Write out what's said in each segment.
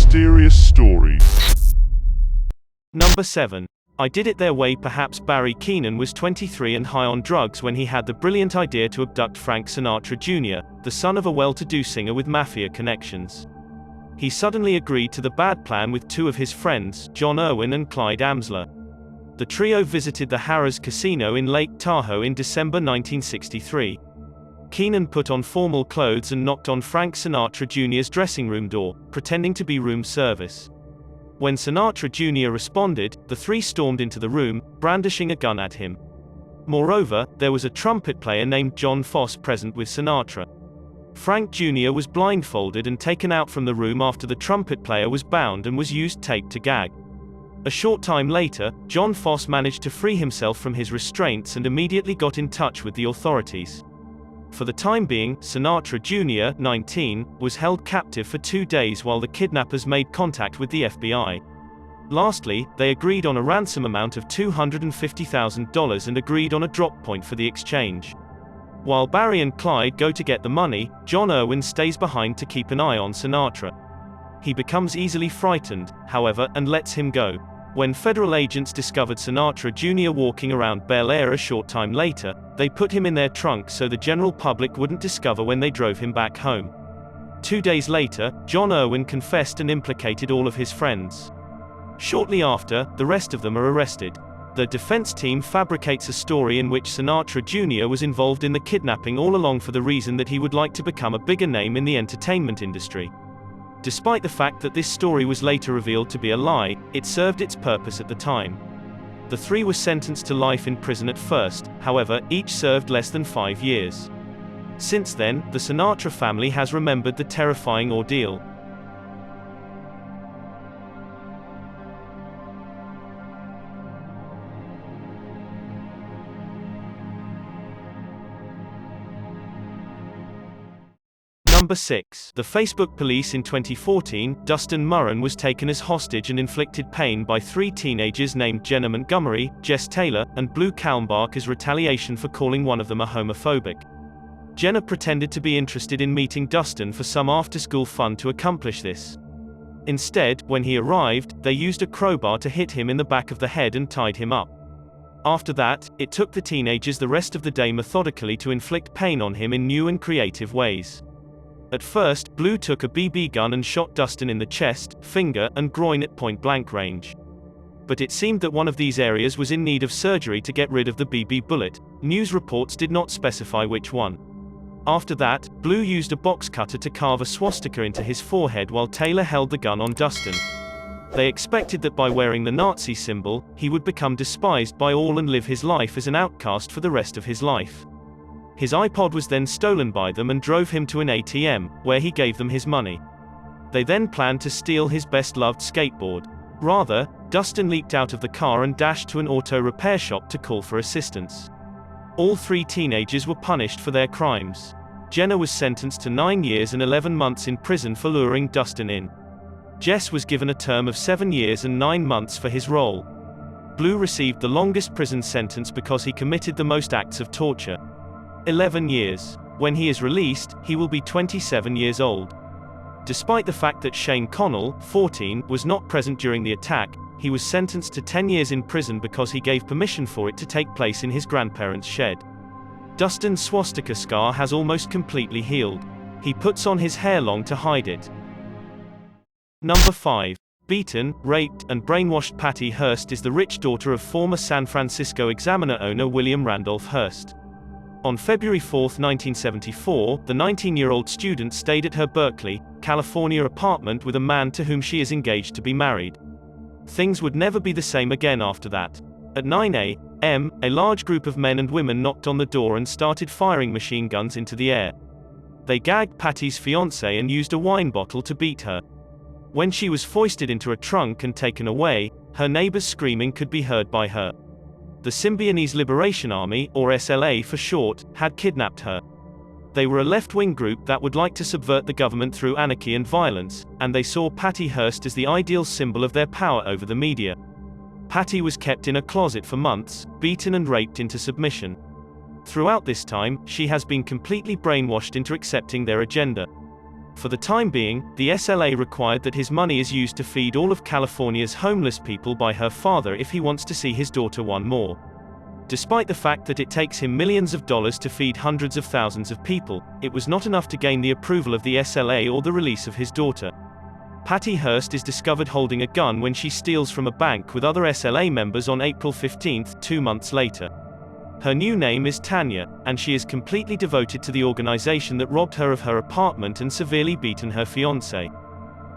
mysterious stories. Number 7. I Did It Their Way. Perhaps Barry Keenan was 23 and high on drugs when he had the brilliant idea to abduct Frank Sinatra Jr., the son of a well-to-do singer with mafia connections. He suddenly agreed to the bad plan with two of his friends, John Irwin and Clyde Amsler. The trio visited the Harrah's Casino in Lake Tahoe in December 1963. Keenan put on formal clothes and knocked on Frank Sinatra Jr.'s dressing room door, pretending to be room service. When Sinatra Jr. responded, the three stormed into the room, brandishing a gun at him. Moreover, there was a trumpet player named John Foss present with Sinatra. Frank Jr. was blindfolded and taken out from the room after the trumpet player was bound and was used tape to gag. A short time later, John Foss managed to free himself from his restraints and immediately got in touch with the authorities. For the time being, Sinatra Jr., 19, was held captive for 2 days while the kidnappers made contact with the FBI. Lastly, they agreed on a ransom amount of $250,000 and agreed on a drop point for the exchange. While Barry and Clyde go to get the money, John Irwin stays behind to keep an eye on Sinatra. He becomes easily frightened, however, and lets him go. When federal agents discovered Sinatra Jr. walking around Bel Air a short time later, they put him in their trunk so the general public wouldn't discover when they drove him back home. 2 days later, John Irwin confessed and implicated all of his friends. Shortly after, the rest of them are arrested. The defense team fabricates a story in which Sinatra Jr. was involved in the kidnapping all along for the reason that he would like to become a bigger name in the entertainment industry. Despite the fact that this story was later revealed to be a lie, it served its purpose at the time. The three were sentenced to life in prison at first, however, each served less than 5 years. Since then, the Sinatra family has remembered the terrifying ordeal. Number 6. The Facebook police. In 2014, Dustin Murren was taken as hostage and inflicted pain by 3 teenagers named Jenna Montgomery, Jess Taylor, and Blue Kalmbach as retaliation for calling one of them a homophobic. Jenna pretended to be interested in meeting Dustin for some after-school fun to accomplish this. Instead, when he arrived, they used a crowbar to hit him in the back of the head and tied him up. After that, it took the teenagers the rest of the day methodically to inflict pain on him in new and creative ways. At first, Blue took a BB gun and shot Dustin in the chest, finger, and groin at point-blank range. But it seemed that one of these areas was in need of surgery to get rid of the BB bullet. News reports did not specify which one. After that, Blue used a box cutter to carve a swastika into his forehead while Taylor held the gun on Dustin. They expected that by wearing the Nazi symbol, he would become despised by all and live his life as an outcast for the rest of his life. His iPod was then stolen by them and drove him to an ATM, where he gave them his money. They then planned to steal his best-loved skateboard. Rather, Dustin leaped out of the car and dashed to an auto repair shop to call for assistance. All 3 teenagers were punished for their crimes. Jenna was sentenced to 9 years and 11 months in prison for luring Dustin in. Jess was given a term of 7 years and 9 months for his role. Blue received the longest prison sentence because he committed the most acts of torture. 11 years. When he is released, he will be 27 years old. Despite the fact that Shane Connell, 14, was not present during the attack, he was sentenced to 10 years in prison because he gave permission for it to take place in his grandparents' shed. Dustin's swastika scar has almost completely healed. He puts on his hair long to hide it. Number 5. Beaten, raped, and brainwashed. Patty Hearst is the rich daughter of former San Francisco Examiner owner William Randolph Hearst. On February 4, 1974, the 19-year-old student stayed at her Berkeley, California apartment with a man to whom she is engaged to be married. Things would never be the same again after that. At 9 a.m., a large group of men and women knocked on the door and started firing machine guns into the air. They gagged Patty's fiancé and used a wine bottle to beat her. When she was foisted into a trunk and taken away, her neighbors screaming could be heard by her. The Symbionese Liberation Army, or SLA for short, had kidnapped her. They were a left-wing group that would like to subvert the government through anarchy and violence, and they saw Patty Hearst as the ideal symbol of their power over the media. Patty was kept in a closet for months, beaten and raped into submission. Throughout this time, she has been completely brainwashed into accepting their agenda. For the time being, the SLA required that his money is used to feed all of California's homeless people by her father if he wants to see his daughter one more. Despite the fact that it takes him millions of dollars to feed hundreds of thousands of people, it was not enough to gain the approval of the SLA or the release of his daughter. Patty Hearst is discovered holding a gun when she steals from a bank with other SLA members on April 15, 2 months later. Her new name is Tanya, and she is completely devoted to the organization that robbed her of her apartment and severely beaten her fiancé.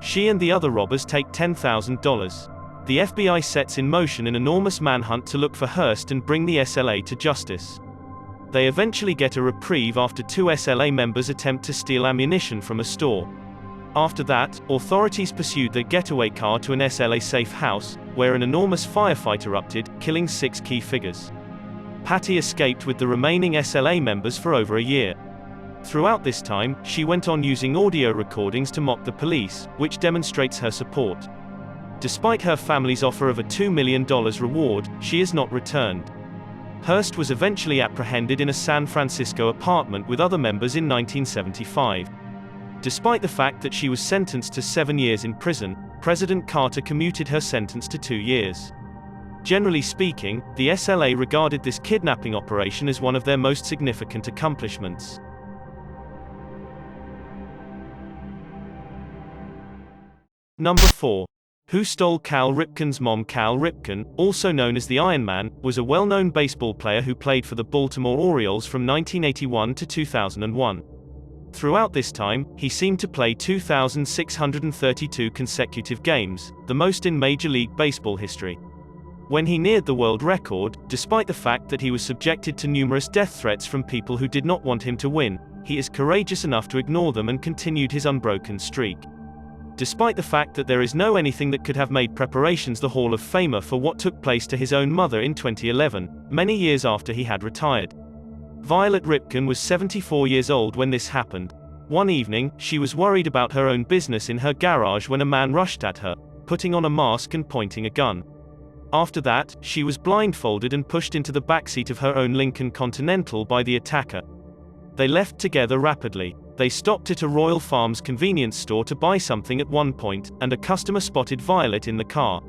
She and the other robbers take $10,000. The FBI sets in motion an enormous manhunt to look for Hearst and bring the SLA to justice. They eventually get a reprieve after 2 SLA members attempt to steal ammunition from a store. After that, authorities pursued their getaway car to an SLA safe house, where an enormous firefight erupted, killing 6 key figures. Patty escaped with the remaining SLA members for over a year. Throughout this time, she went on using audio recordings to mock the police, which demonstrates her support. Despite her family's offer of a $2 million reward, she is not returned. Hearst was eventually apprehended in a San Francisco apartment with other members in 1975. Despite the fact that she was sentenced to 7 years in prison, President Carter commuted her sentence to 2 years. Generally speaking, the SLA regarded this kidnapping operation as one of their most significant accomplishments. Number 4. Who stole Cal Ripken's mom? Cal Ripken, also known as the Iron Man, was a well-known baseball player who played for the Baltimore Orioles from 1981 to 2001. Throughout this time, he seemed to play 2,632 consecutive games, the most in Major League Baseball history. When he neared the world record, despite the fact that he was subjected to numerous death threats from people who did not want him to win, he is courageous enough to ignore them and continued his unbroken streak. Despite the fact that there is no anything that could have made preparations the Hall of Famer for what took place to his own mother in 2011, many years after he had retired. Violet Ripken was 74 years old when this happened. One evening, she was worried about her own business in her garage when a man rushed at her, putting on a mask and pointing a gun. After that, she was blindfolded and pushed into the backseat of her own Lincoln Continental by the attacker. They left together rapidly. They stopped at a Royal Farms convenience store to buy something at one point, and a customer spotted Violet in the car.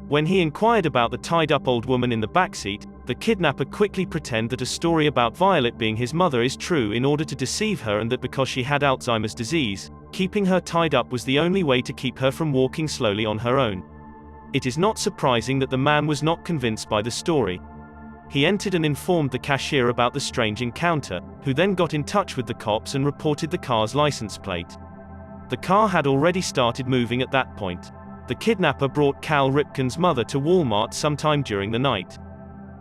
When he inquired about the tied-up old woman in the backseat, the kidnapper quickly pretended that a story about Violet being his mother is true in order to deceive her, and that because she had Alzheimer's disease, keeping her tied up was the only way to keep her from walking slowly on her own. It is not surprising that the man was not convinced by the story. He entered and informed the cashier about the strange encounter, who then got in touch with the cops and reported the car's license plate. The car had already started moving at that point. The kidnapper brought Cal Ripken's mother to Walmart sometime during the night.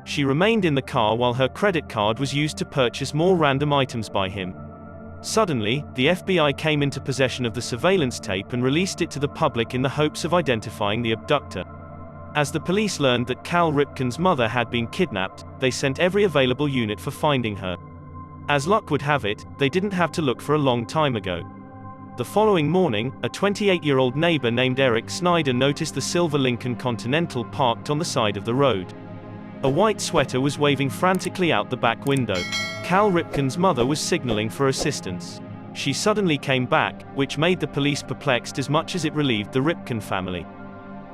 She remained in the car while her credit card was used to purchase more random items by him. Suddenly, the FBI came into possession of the surveillance tape and released it to the public in the hopes of identifying the abductor. As the police learned that Cal Ripken's mother had been kidnapped, they sent every available unit for finding her. As luck would have it, they didn't have to look for a long time ago. The following morning, a 28-year-old neighbor named Eric Snyder noticed the silver Lincoln Continental parked on the side of the road. A white sweater was waving frantically out the back window. Cal Ripken's mother was signaling for assistance. She suddenly came back, which made the police perplexed as much as it relieved the Ripken family.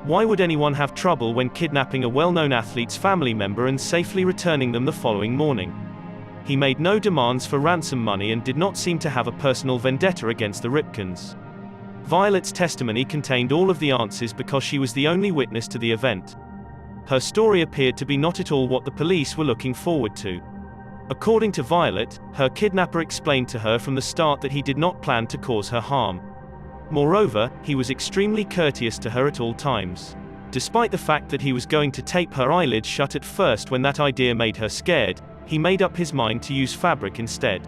Why would anyone have trouble when kidnapping a well-known athlete's family member and safely returning them the following morning? He made no demands for ransom money and did not seem to have a personal vendetta against the Ripkens. Violet's testimony contained all of the answers because she was the only witness to the event. Her story appeared to be not at all what the police were looking forward to. According to Violet, her kidnapper explained to her from the start that he did not plan to cause her harm. Moreover, he was extremely courteous to her at all times. Despite the fact that he was going to tape her eyelids shut at first when that idea made her scared, he made up his mind to use fabric instead.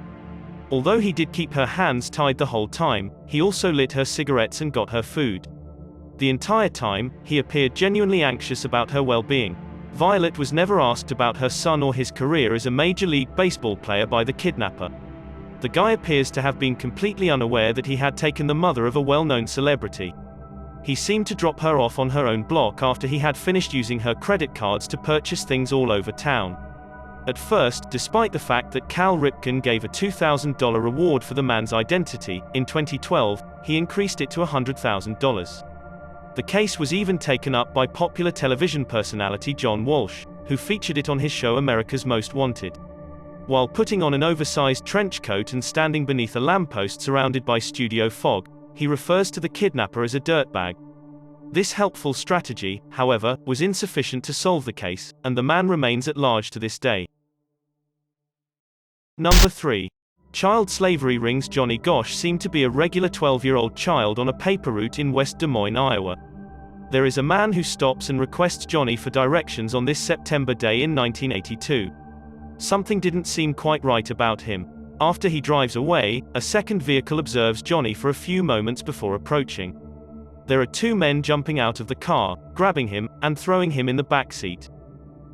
Although he did keep her hands tied the whole time, he also lit her cigarettes and got her food. The entire time, he appeared genuinely anxious about her well-being. Violet was never asked about her son or his career as a Major League Baseball player by the kidnapper. The guy appears to have been completely unaware that he had taken the mother of a well-known celebrity. He seemed to drop her off on her own block after he had finished using her credit cards to purchase things all over town. At first, despite the fact that Cal Ripken gave a $2,000 reward for the man's identity, in 2012, he increased it to $100,000. The case was even taken up by popular television personality John Walsh, who featured it on his show America's Most Wanted. While putting on an oversized trench coat and standing beneath a lamppost surrounded by studio fog, he refers to the kidnapper as a dirtbag. This helpful strategy, however, was insufficient to solve the case, and the man remains at large to this day. Number 3. Child slavery rings. Johnny Gosch seemed to be a regular 12-year-old child on a paper route in West Des Moines, Iowa. There is a man who stops and requests Johnny for directions on this September day in 1982. Something didn't seem quite right about him. After he drives away, a second vehicle observes Johnny for a few moments before approaching. There are two men jumping out of the car, grabbing him, and throwing him in the back seat.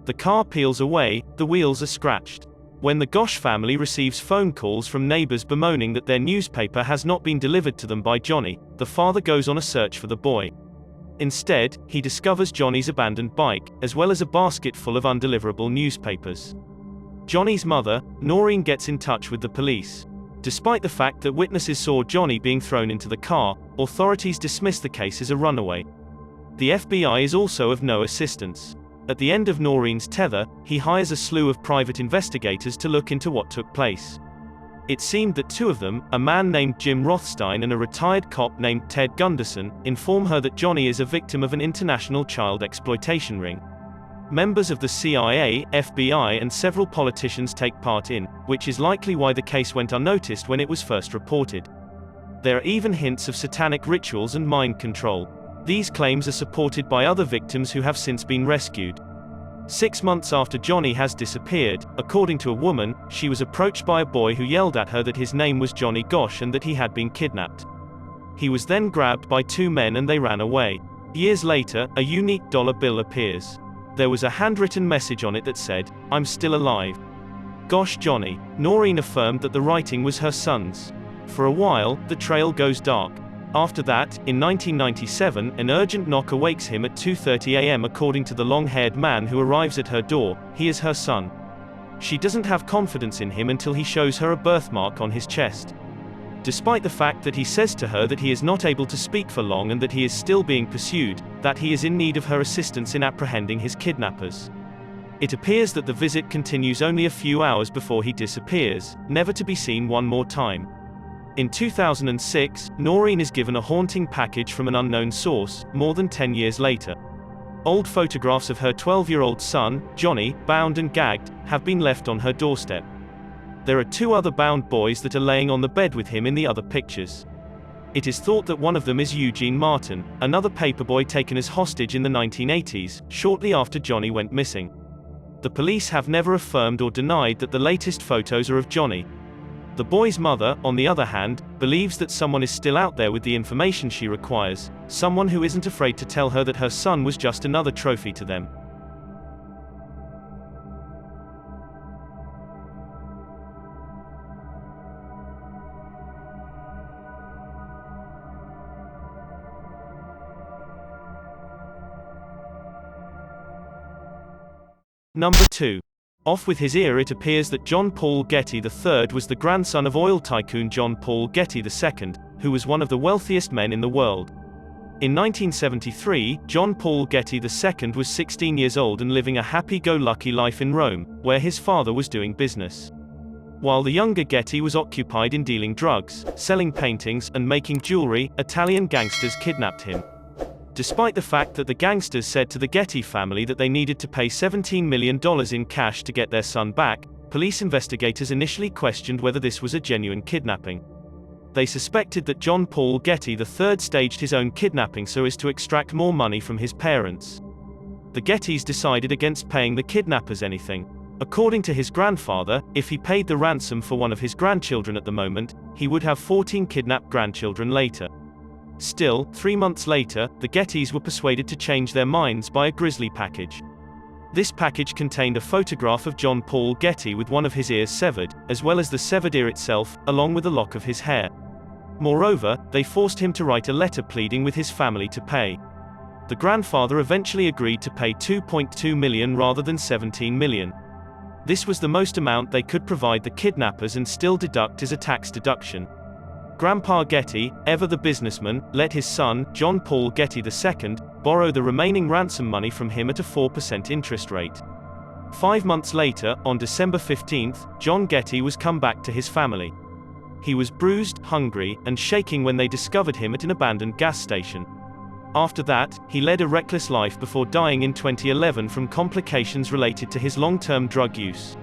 The car peels away, the wheels are scratched. When the Gosch family receives phone calls from neighbors bemoaning that their newspaper has not been delivered to them by Johnny, the father goes on a search for the boy. Instead, he discovers Johnny's abandoned bike, as well as a basket full of undeliverable newspapers. Johnny's mother, Noreen, gets in touch with the police. Despite the fact that witnesses saw Johnny being thrown into the car, authorities dismiss the case as a runaway. The FBI is also of no assistance. At the end of Noreen's tether, he hires a slew of private investigators to look into what took place. It seemed that two of them, a man named Jim Rothstein and a retired cop named Ted Gunderson, inform her that Johnny is a victim of an international child exploitation ring. Members of the CIA, FBI, and several politicians take part in, which is likely why the case went unnoticed when it was first reported. There are even hints of satanic rituals and mind control. These claims are supported by other victims who have since been rescued. 6 months after Johnny has disappeared, according to a woman, she was approached by a boy who yelled at her that his name was Johnny Gosch and that he had been kidnapped. He was then grabbed by two men and they ran away. Years later, a unique dollar bill appears. There was a handwritten message on it that said, "I'm still alive. Gosh, Johnny." Noreen affirmed that the writing was her son's. For a while, the trail goes dark. After that, in 1997, an urgent knock awakes him at 2:30 a.m. According to the long-haired man who arrives at her door, he is her son. She doesn't have confidence in him until he shows her a birthmark on his chest. Despite the fact that he says to her that he is not able to speak for long and that he is still being pursued, that he is in need of her assistance in apprehending his kidnappers. It appears that the visit continues only a few hours before he disappears, never to be seen one more time. In 2006, Noreen is given a haunting package from an unknown source, more than 10 years later. Old photographs of her 12-year-old son, Johnny, bound and gagged, have been left on her doorstep. There are two other bound boys that are laying on the bed with him in the other pictures. It is thought that one of them is Eugene Martin, another paperboy taken as hostage in the 1980s, shortly after Johnny went missing. The police have never affirmed or denied that the latest photos are of Johnny. The boy's mother, on the other hand, believes that someone is still out there with the information she requires, someone who isn't afraid to tell her that her son was just another trophy to them. Number 2. Off with his ear. It appears that John Paul Getty III was the grandson of oil tycoon John Paul Getty II, who was one of the wealthiest men in the world. In 1973, John Paul Getty II was 16 years old and living a happy-go-lucky life in Rome, where his father was doing business. While the younger Getty was occupied in dealing drugs, selling paintings, and making jewelry, Italian gangsters kidnapped him. Despite the fact that the gangsters said to the Getty family that they needed to pay $17 million in cash to get their son back, police investigators initially questioned whether this was a genuine kidnapping. They suspected that John Paul Getty III staged his own kidnapping so as to extract more money from his parents. The Gettys decided against paying the kidnappers anything. According to his grandfather, if he paid the ransom for one of his grandchildren at the moment, he would have 14 kidnapped grandchildren later. Still, 3 months later, the Gettys were persuaded to change their minds by a grisly package. This package contained a photograph of John Paul Getty with one of his ears severed, as well as the severed ear itself, along with a lock of his hair. Moreover, they forced him to write a letter pleading with his family to pay. The grandfather eventually agreed to pay $2.2 million rather than $17 million. This was the most amount they could provide the kidnappers and still deduct as a tax deduction. Grandpa Getty, ever the businessman, let his son, John Paul Getty II, borrow the remaining ransom money from him at a 4% interest rate. 5 months later, on December 15, John Getty was come back to his family. He was bruised, hungry, and shaking when they discovered him at an abandoned gas station. After that, he led a reckless life before dying in 2011 from complications related to his long-term drug use.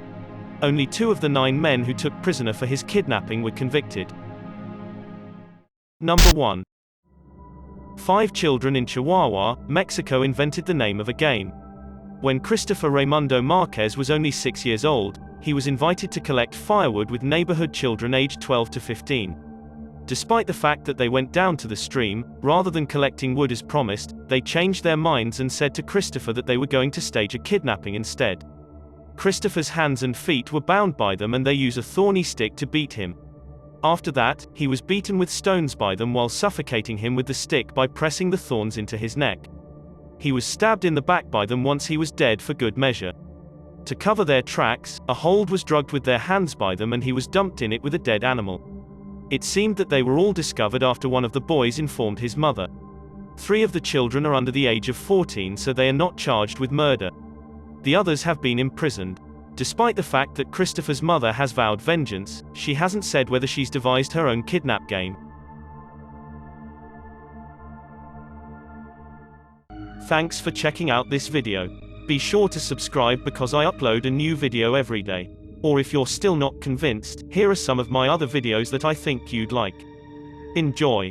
Only 2 of the 9 men who took prisoner for his kidnapping were convicted. Number 1. 5 children in Chihuahua, Mexico invented the name of a game. When Christopher Raimundo Marquez was only 6 years old, he was invited to collect firewood with neighborhood children aged 12 to 15. Despite the fact that they went down to the stream, rather than collecting wood as promised, they changed their minds and said to Christopher that they were going to stage a kidnapping instead. Christopher's hands and feet were bound by them and they used a thorny stick to beat him. After that, he was beaten with stones by them while suffocating him with the stick by pressing the thorns into his neck. He was stabbed in the back by them once he was dead for good measure. To cover their tracks, a hold was dragged with their hands by them and he was dumped in it with a dead animal. It seemed that they were all discovered after one of the boys informed his mother. 3 of the children are under the age of 14, so they are not charged with murder. The others have been imprisoned. Despite the fact that Christopher's mother has vowed vengeance, she hasn't said whether she's devised her own kidnap game. Thanks for checking out this video. Be sure to subscribe because I upload a new video every day. Or if you're still not convinced, here are some of my other videos that I think you'd like. Enjoy.